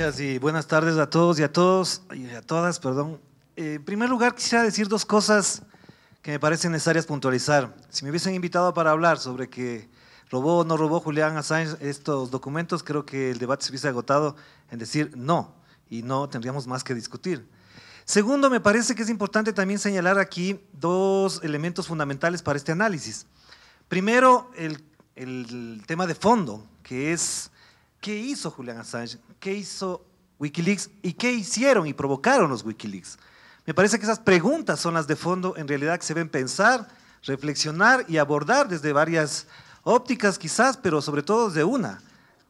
Gracias y buenas tardes a todos y a todas, perdón. En primer lugar, quisiera decir dos cosas que me parecen necesarias puntualizar. Si me hubiesen invitado para hablar sobre que robó o no robó Julian Assange estos documentos, creo que el debate se hubiese agotado en decir no, y no tendríamos más que discutir. Segundo, me parece que es importante también señalar aquí dos elementos fundamentales para este análisis. Primero, el tema de fondo, que es ¿qué hizo Julian Assange? ¿Qué hizo Wikileaks? ¿Y qué hicieron y provocaron los Wikileaks? Me parece que esas preguntas son las de fondo, en realidad, que se deben pensar, reflexionar y abordar desde varias ópticas quizás, pero sobre todo desde una,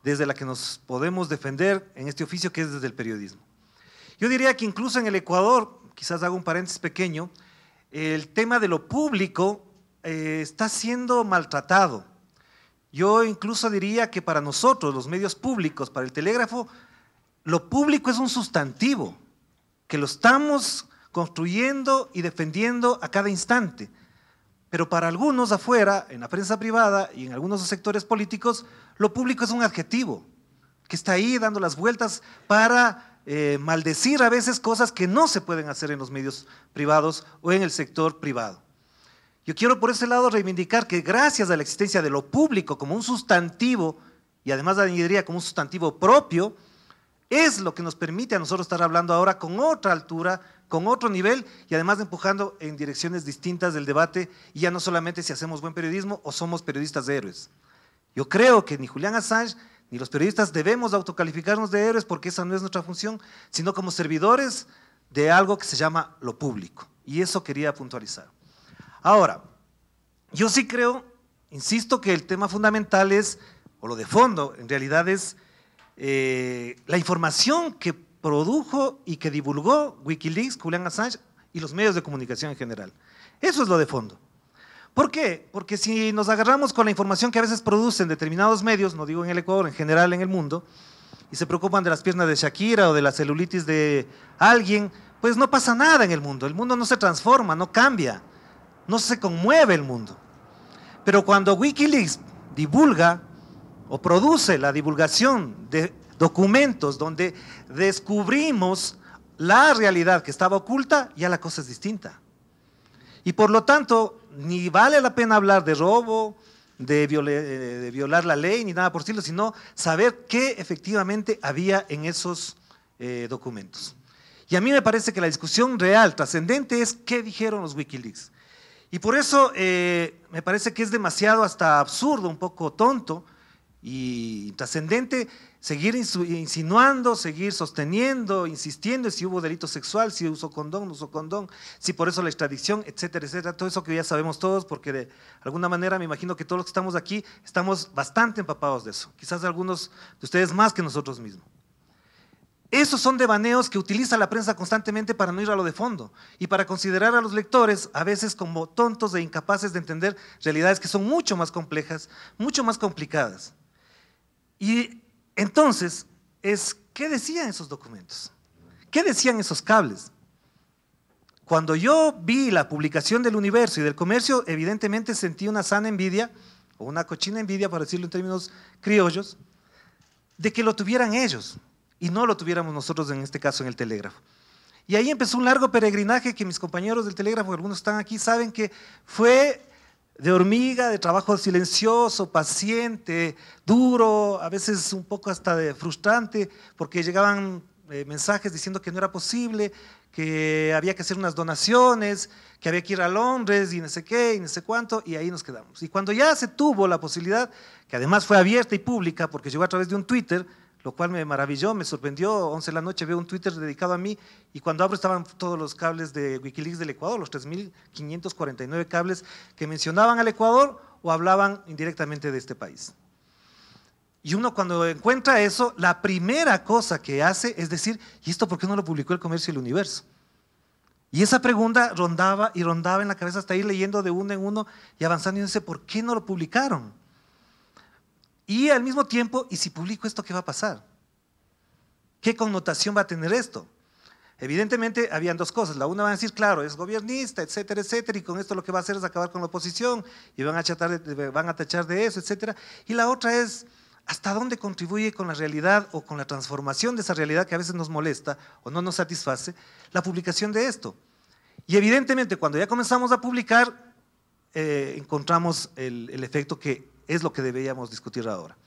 desde la que nos podemos defender en este oficio que es desde el periodismo. Yo diría que incluso en el Ecuador, quizás hago un paréntesis pequeño, el tema de lo público está siendo maltratado. Yo incluso diría que para nosotros, los medios públicos, para el Telégrafo, lo público es un sustantivo, que lo estamos construyendo y defendiendo a cada instante. Pero para algunos afuera, en la prensa privada y en algunos sectores políticos, lo público es un adjetivo, que está ahí dando las vueltas para maldecir a veces cosas que no se pueden hacer en los medios privados o en el sector privado. Yo quiero por ese lado reivindicar que gracias a la existencia de lo público como un sustantivo, y además añadiría como un sustantivo propio, es lo que nos permite a nosotros estar hablando ahora con otra altura, con otro nivel, y además empujando en direcciones distintas del debate, y ya no solamente si hacemos buen periodismo o somos periodistas de héroes. Yo creo que ni Julian Assange ni los periodistas debemos autocalificarnos de héroes porque esa no es nuestra función, sino como servidores de algo que se llama lo público, y eso quería puntualizar. Ahora, yo sí creo, insisto, que el tema fundamental es, o lo de fondo, en realidad es la información que produjo y que divulgó Wikileaks, Julian Assange y los medios de comunicación en general. Eso es lo de fondo. ¿Por qué? Porque si nos agarramos con la información que a veces producen determinados medios, no digo en el Ecuador, en general en el mundo, y se preocupan de las piernas de Shakira o de la celulitis de alguien, pues no pasa nada en el mundo no se transforma, no cambia. No se conmueve el mundo. Pero cuando Wikileaks divulga o produce la divulgación de documentos donde descubrimos la realidad que estaba oculta, ya la cosa es distinta. Y por lo tanto, ni vale la pena hablar de robo, de violar la ley, ni nada por el estilo, sino saber qué efectivamente había en esos documentos. Y a mí me parece que la discusión real, trascendente, es qué dijeron los Wikileaks. Y por eso me parece que es demasiado hasta absurdo, un poco tonto y trascendente seguir insinuando, seguir sosteniendo, insistiendo en si hubo delito sexual, si usó condón, no usó condón, si por eso la extradición, etcétera, etcétera, todo eso que ya sabemos todos, porque de alguna manera me imagino que todos los que estamos aquí estamos bastante empapados de eso, quizás algunos de ustedes más que nosotros mismos. Esos son devaneos que utiliza la prensa constantemente para no ir a lo de fondo y para considerar a los lectores a veces como tontos e incapaces de entender realidades que son mucho más complejas, mucho más complicadas. Y entonces, ¿qué decían esos documentos? ¿Qué decían esos cables? Cuando yo vi la publicación del Universo y del Comercio, evidentemente sentí una sana envidia, o una cochina envidia, para decirlo en términos criollos, de que lo tuvieran ellos y no lo tuviéramos nosotros, en este caso en el Telégrafo. Y ahí empezó un largo peregrinaje que mis compañeros del Telégrafo, algunos están aquí, saben que fue de hormiga, de trabajo silencioso, paciente, duro, a veces un poco hasta de frustrante, porque llegaban mensajes diciendo que no era posible, que había que hacer unas donaciones, que había que ir a Londres y no sé qué y no sé cuánto, y ahí nos quedamos. Y cuando ya se tuvo la posibilidad, que además fue abierta y pública, porque llegó a través de un Twitter, lo cual me maravilló, me sorprendió, 11 de la noche veo un Twitter dedicado a mí, y cuando abro estaban todos los cables de Wikileaks del Ecuador, los 3.549 cables que mencionaban al Ecuador o hablaban indirectamente de este país. Y uno cuando encuentra eso, la primera cosa que hace es decir, ¿y esto por qué no lo publicó el Comercio y el Universo? Y esa pregunta rondaba y rondaba en la cabeza hasta ir leyendo de uno en uno y avanzando y dice, ¿por qué no lo publicaron? Y al mismo tiempo, ¿y si publico esto qué va a pasar? ¿Qué connotación va a tener esto? Evidentemente habían dos cosas, la una van a decir, claro, es gobernista, etcétera, etcétera, y con esto lo que va a hacer es acabar con la oposición y van a tachar de eso, etcétera, y la otra es, ¿hasta dónde contribuye con la realidad o con la transformación de esa realidad que a veces nos molesta o no nos satisface la publicación de esto? Y evidentemente cuando ya comenzamos a publicar, encontramos el efecto que es lo que deberíamos discutir ahora.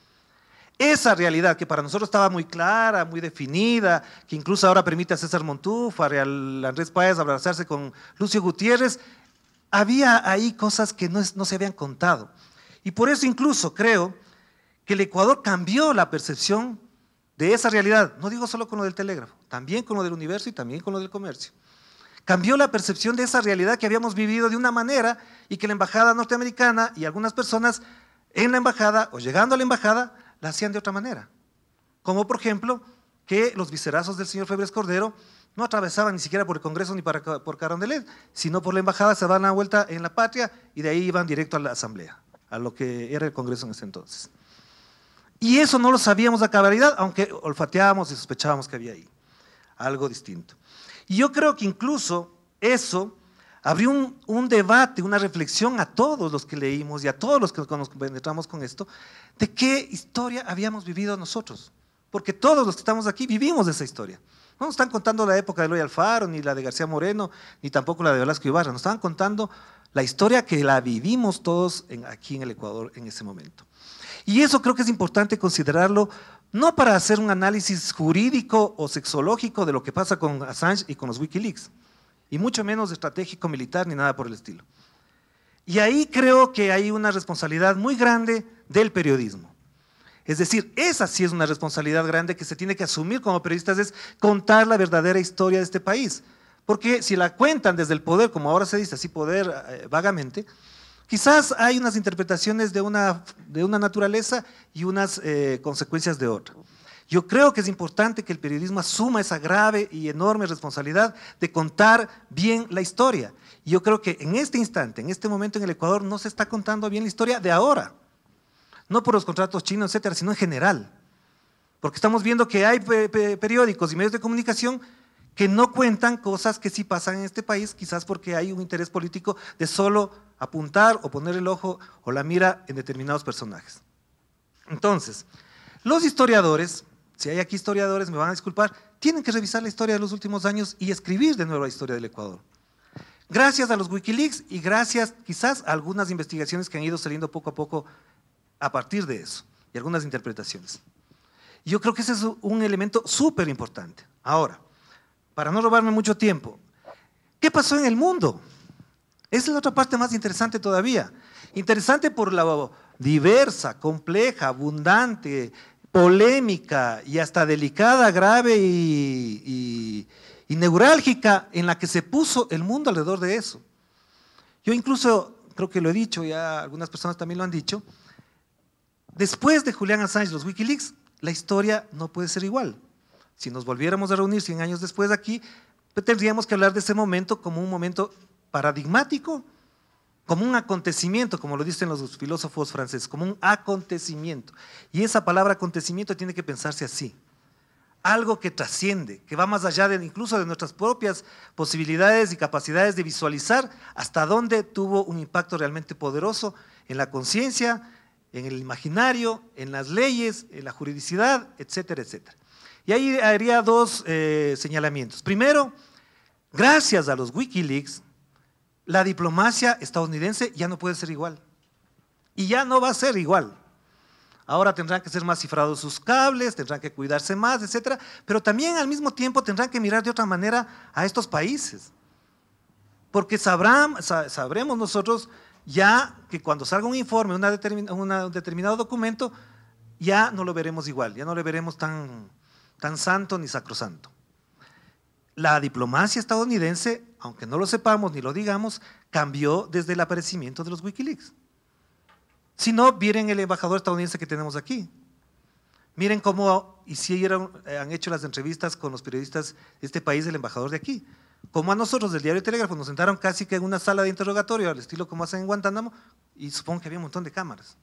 Esa realidad que para nosotros estaba muy clara, muy definida, que incluso ahora permite a César Montúfar y a Andrés Páez abrazarse con Lucio Gutiérrez, había ahí cosas que no se habían contado. Y por eso incluso creo que el Ecuador cambió la percepción de esa realidad, no digo solo con lo del telégrafo, también con lo del Universo y también con lo del comercio. Cambió la percepción de esa realidad que habíamos vivido de una manera y que la embajada norteamericana y algunas personas en la embajada o llegando a la embajada la hacían de otra manera. Como por ejemplo, que los vicerazos del señor Febres Cordero no atravesaban ni siquiera por el Congreso ni por Carondelet, sino por la embajada, se daban una vuelta en la Patria y de ahí iban directo a la asamblea, a lo que era el Congreso en ese entonces. Y eso no lo sabíamos a cabalidad, aunque olfateábamos y sospechábamos que había ahí algo distinto. Y yo creo que incluso eso abrió un debate, una reflexión a todos los que leímos y a todos los que nos penetramos con esto, de qué historia habíamos vivido nosotros. Porque todos los que estamos aquí vivimos esa historia. No nos están contando la época de Eloy Alfaro, ni la de García Moreno, ni tampoco la de Velasco Ibarra. Nos estaban contando la historia que la vivimos todos aquí en el Ecuador en ese momento. Y eso creo que es importante considerarlo, no para hacer un análisis jurídico o sexológico de lo que pasa con Assange y con los Wikileaks, y mucho menos estratégico, militar, ni nada por el estilo. Y ahí creo que hay una responsabilidad muy grande del periodismo. Es decir, esa sí es una responsabilidad grande que se tiene que asumir como periodistas, es contar la verdadera historia de este país. Porque si la cuentan desde el poder, como ahora se dice, así poder vagamente, quizás hay unas interpretaciones de una naturaleza y unas consecuencias de otra. Yo creo que es importante que el periodismo asuma esa grave y enorme responsabilidad de contar bien la historia. Y yo creo que en este instante, en este momento en el Ecuador, no se está contando bien la historia de ahora. No por los contratos chinos, etcétera, sino en general. Porque estamos viendo que hay periódicos y medios de comunicación que no cuentan cosas que sí pasan en este país, quizás porque hay un interés político de solo apuntar o poner el ojo o la mira en determinados personajes. Entonces, los historiadores, si hay aquí historiadores, me van a disculpar, tienen que revisar la historia de los últimos años y escribir de nuevo la historia del Ecuador. Gracias a los Wikileaks y gracias quizás a algunas investigaciones que han ido saliendo poco a poco a partir de eso y algunas interpretaciones. Yo creo que ese es un elemento súper importante. Ahora, para no robarme mucho tiempo, ¿qué pasó en el mundo? Esa es la otra parte más interesante todavía. Interesante por la diversa, compleja, abundante, polémica y hasta delicada, grave y neurálgica en la que se puso el mundo alrededor de eso. Yo incluso, creo que lo he dicho, ya algunas personas también lo han dicho, después de Julian Assange y los Wikileaks, la historia no puede ser igual. Si nos volviéramos a reunir 100 años después aquí, pues tendríamos que hablar de ese momento como un momento paradigmático, como un acontecimiento, como lo dicen los filósofos franceses, como un acontecimiento. Y esa palabra acontecimiento tiene que pensarse así. Algo que trasciende, que va más allá incluso de nuestras propias posibilidades y capacidades de visualizar hasta dónde tuvo un impacto realmente poderoso en la conciencia, en el imaginario, en las leyes, en la juridicidad, etcétera, etcétera. Y ahí haría dos señalamientos. Primero, gracias a los Wikileaks, la diplomacia estadounidense ya no puede ser igual. Y ya no va a ser igual. Ahora tendrán que ser más cifrados sus cables, tendrán que cuidarse más, etcétera, pero también al mismo tiempo tendrán que mirar de otra manera a estos países. Porque sabremos nosotros ya que cuando salga un informe, un determinado documento, ya no lo veremos igual, ya no lo veremos tan santo ni sacrosanto. La diplomacia estadounidense, aunque no lo sepamos ni lo digamos, cambió desde el aparecimiento de los Wikileaks. Si no, miren el embajador estadounidense que tenemos aquí. Miren cómo han hecho las entrevistas con los periodistas de este país, el embajador de aquí. Como a nosotros del diario Telégrafo nos sentaron casi que en una sala de interrogatorio, al estilo como hacen en Guantánamo, y supongo que había un montón de cámaras.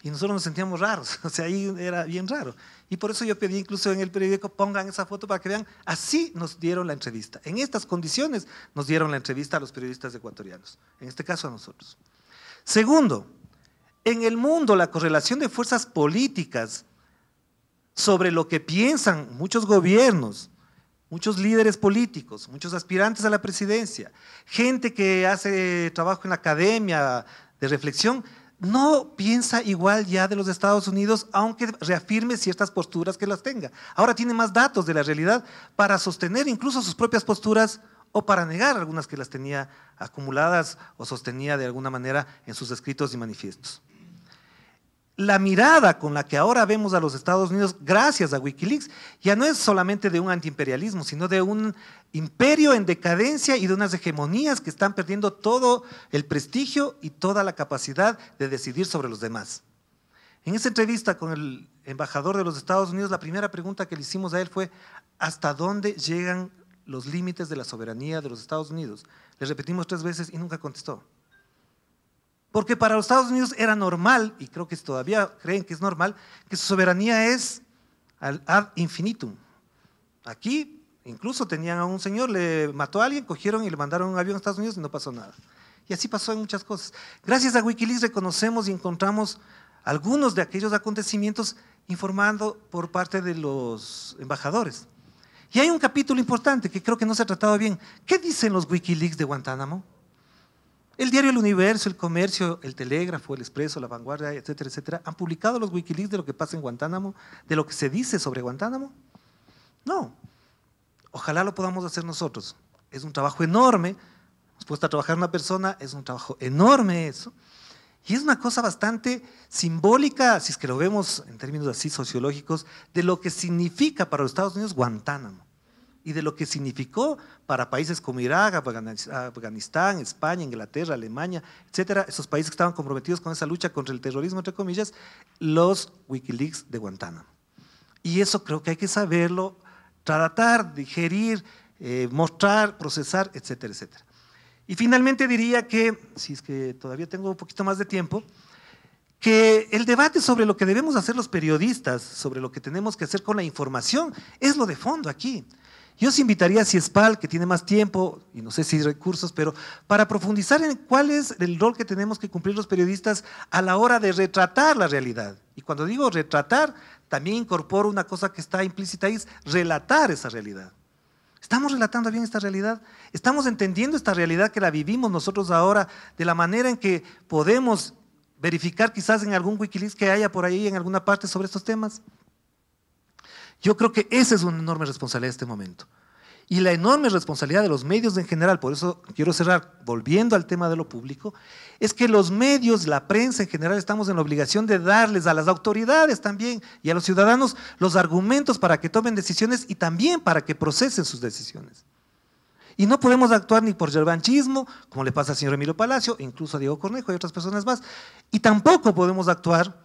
Y nosotros nos sentíamos raros, o sea, ahí era bien raro. Y por eso yo pedí incluso en el periódico, pongan esa foto para que vean, así nos dieron la entrevista. En estas condiciones nos dieron la entrevista a los periodistas ecuatorianos, en este caso a nosotros. Segundo, En el mundo, la correlación de fuerzas políticas sobre lo que piensan muchos gobiernos, muchos líderes políticos, muchos aspirantes a la presidencia, gente que hace trabajo en la academia de reflexión, no piensa igual ya de los Estados Unidos, aunque reafirme ciertas posturas que las tenga. Ahora tiene más datos de la realidad para sostener incluso sus propias posturas o para negar algunas que las tenía acumuladas o sostenía de alguna manera en sus escritos y manifiestos. La mirada con la que ahora vemos a los Estados Unidos, gracias a Wikileaks, ya no es solamente de un antiimperialismo, sino de un imperio en decadencia y de unas hegemonías que están perdiendo todo el prestigio y toda la capacidad de decidir sobre los demás. En esa entrevista con el embajador de los Estados Unidos, la primera pregunta que le hicimos a él fue: ¿hasta dónde llegan los límites de la soberanía de los Estados Unidos? Le repetimos 3 veces y nunca contestó. Porque para los Estados Unidos era normal, y creo que todavía creen que es normal, que su soberanía es ad infinitum. Aquí incluso tenían a un señor, le mató a alguien, cogieron y le mandaron un avión a Estados Unidos y no pasó nada. Y así pasó en muchas cosas. Gracias a Wikileaks reconocemos y encontramos algunos de aquellos acontecimientos informando por parte de los embajadores. Y hay un capítulo importante que creo que no se ha tratado bien. ¿Qué dicen los Wikileaks de Guantánamo? El diario El Universo, El Comercio, El Telégrafo, El Expreso, La Vanguardia, etcétera, etcétera, ¿han publicado los Wikileaks de lo que pasa en Guantánamo, de lo que se dice sobre Guantánamo? No. Ojalá lo podamos hacer nosotros. Es un trabajo enorme, puesta a trabajar una persona, es un trabajo enorme eso, y es una cosa bastante simbólica, si es que lo vemos en términos así sociológicos, de lo que significa para los Estados Unidos Guantánamo. Y de lo que significó para países como Irak, Afganistán, España, Inglaterra, Alemania, etcétera, esos países que estaban comprometidos con esa lucha contra el terrorismo, entre comillas, los Wikileaks de Guantánamo. Y eso creo que hay que saberlo, tratar, digerir, mostrar, procesar, etcétera, etcétera. Y finalmente diría que, si es que todavía tengo un poquito más de tiempo, que el debate sobre lo que debemos hacer los periodistas, sobre lo que tenemos que hacer con la información, es lo de fondo aquí. Yo os invitaría a CIESPAL, que tiene más tiempo, y no sé si recursos, pero para profundizar en cuál es el rol que tenemos que cumplir los periodistas a la hora de retratar la realidad. Y cuando digo retratar, también incorporo una cosa que está implícita ahí, es relatar esa realidad. ¿Estamos relatando bien esta realidad? ¿Estamos entendiendo esta realidad que la vivimos nosotros ahora de la manera en que podemos verificar quizás en algún Wikileaks que haya por ahí en alguna parte sobre estos temas? Yo creo que esa es una enorme responsabilidad de este momento. Y la enorme responsabilidad de los medios en general, por eso quiero cerrar volviendo al tema de lo público, es que los medios, la prensa en general, estamos en la obligación de darles a las autoridades también y a los ciudadanos los argumentos para que tomen decisiones y también para que procesen sus decisiones. Y no podemos actuar ni por revanchismo, como le pasa al señor Emilio Palacio, incluso a Diego Cornejo y otras personas más, y tampoco podemos actuar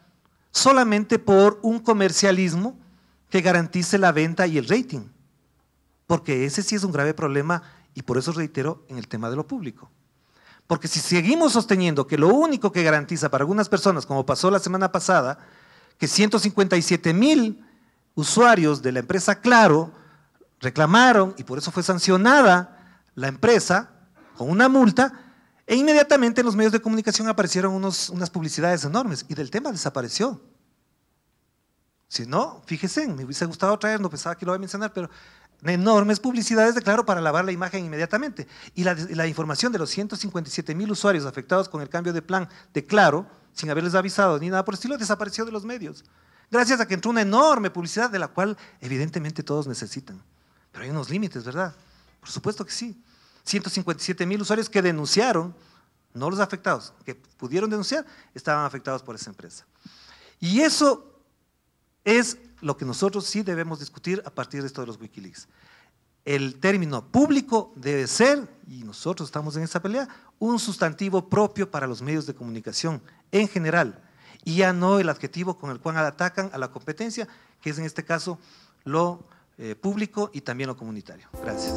solamente por un comercialismo que garantice la venta y el rating, porque ese sí es un grave problema y por eso reitero en el tema de lo público. Porque si seguimos sosteniendo que lo único que garantiza para algunas personas, como pasó la semana pasada, que 157,000 usuarios de la empresa Claro reclamaron y por eso fue sancionada la empresa con una multa, e inmediatamente en los medios de comunicación aparecieron unas publicidades enormes y del tema desapareció. Si no, fíjese, me hubiese gustado traer, no pensaba que lo iba a mencionar, pero enormes publicidades de Claro para lavar la imagen inmediatamente. Y la información de los 157,000 usuarios afectados con el cambio de plan de Claro, sin haberles avisado ni nada por el estilo, desapareció de los medios. Gracias a que entró una enorme publicidad de la cual evidentemente todos necesitan. Pero hay unos límites, ¿verdad? Por supuesto que sí. 157,000 usuarios que denunciaron, no los afectados, que pudieron denunciar, estaban afectados por esa empresa. Y eso es lo que nosotros sí debemos discutir a partir de esto de los Wikileaks. El término público debe ser, y nosotros estamos en esa pelea, un sustantivo propio para los medios de comunicación en general, y ya no el adjetivo con el cual atacan a la competencia, que es en este caso lo público y también lo comunitario. Gracias.